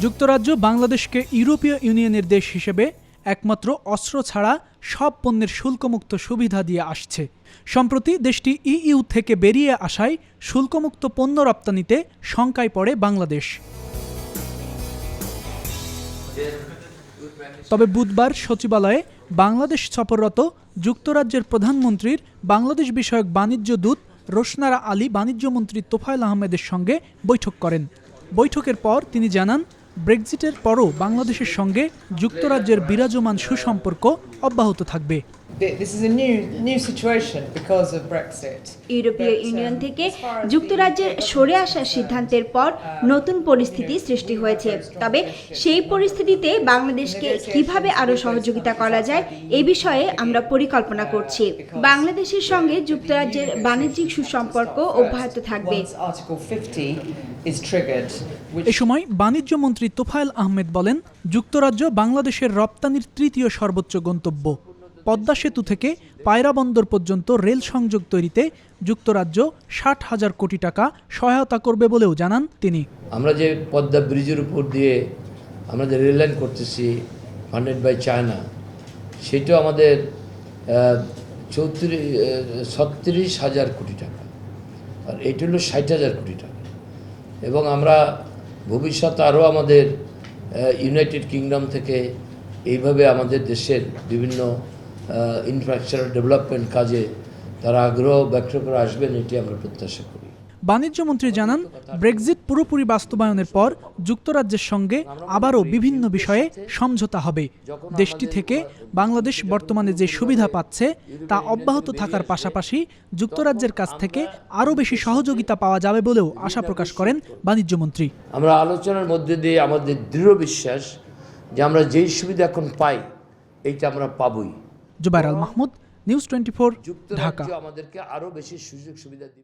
যুক্তরাজ্য বাংলাদেশকে ইউরোপীয় ইউনিয়নের দেশ হিসেবে একমাত্র অস্ত্র ছাড়া সব পণ্যের শুল্কমুক্ত সুবিধা দিয়ে আসছে। সম্প্রতি দেশটি ইইউ থেকে বেরিয়ে আসায় শুল্কমুক্ত পণ্য রপ্তানিতে শঙ্কায় পড়ে বাংলাদেশ। তবে বুধবার সচিবালয়ে বাংলাদেশ সফররত যুক্তরাজ্যের প্রধানমন্ত্রীর বাংলাদেশ বিষয়ক বাণিজ্য দূত রোশনারা আলী বাণিজ্যমন্ত্রী তোফায়েল আহমেদের সঙ্গে বৈঠক করেন। বৈঠকের পর তিনি জানান, ব্রেক্সিটের পরও বাংলাদেশের সঙ্গে যুক্তরাজ্যের বিরাজমান সুসম্পর্ক অব্যাহত থাকবে। ইউরোপীয় ইউনিয়ন থেকে যুক্তরাজ্যের সরে আসার সিদ্ধান্তের পর নতুন পরিস্থিতি সৃষ্টি হয়েছে। তবে সেই পরিস্থিতিতে বাংলাদেশকে কিভাবে আরও সহযোগিতা করা যায় এ বিষয়ে আমরা পরিকল্পনা করছি। বাংলাদেশের সঙ্গে যুক্তরাজ্যের বাণিজ্যিক সুসম্পর্ক অব্যাহত থাকবে। এ সময় বাণিজ্য মন্ত্রী তোফায়েল আহমেদ বলেন, যুক্তরাজ্য বাংলাদেশের রপ্তানির তৃতীয় সর্বোচ্চ গন্তব্য। পদ্মা সেতু থেকে পায়রা বন্দর পর্যন্ত রেল সংযোগ তৈরিতে যুক্তরাজ্য ৬০,০০০ কোটি টাকা সহায়তা করবে বলেও জানান তিনি। আমরা যে পদ্মা ব্রিজের উপর দিয়ে আমরা যে রেল লাইন করতেছি ফান্ডেড বাই চায়না, সেটাও আমাদের ৩৬,০০০ কোটি টাকা, আর এটা হলো ৬০,০০০ কোটি টাকা। এবং আমরা ভবিষ্যতে আরও আমাদের ইউনাইটেড কিংডম থেকে এইভাবে আমাদের দেশের বিভিন্ন ইনফ্রাস্ট্রাকচার ডেভেলপমেন্ট কাজে তারা আগ্রহ ব্যক্ত করে আসবেন, এটি আমরা প্রত্যাশা করি। বাণিজ্যমন্ত্রী জানান, ব্রেক্সিট পুরোপুরি বাস্তবায়নের পর যুক্তরাজ্যের সঙ্গে আবারও বিভিন্ন বিষয়ে সমঝোতা হবে। দেশটি থেকে বাংলাদেশ বর্তমানে যে সুবিধা পাচ্ছে তা অব্যাহত থাকার পাশাপাশি যুক্তরাজ্যের কাছ থেকে আরও বেশি সহযোগিতা পাওয়া যাবে বলেও আশা প্রকাশ করেন বাণিজ্যমন্ত্রী। আমরা আলোচনার মধ্যে দিয়ে আমাদের দৃঢ় বিশ্বাস যে আমরা যেই সুবিধা এখন পাই এইটা আমরা পাবই। জুবায়ের আল মাহমুদ, নিউজ 24, ঢাকা। আমাদেরকে আরও বেশি সুযোগ সুবিধা দিবে।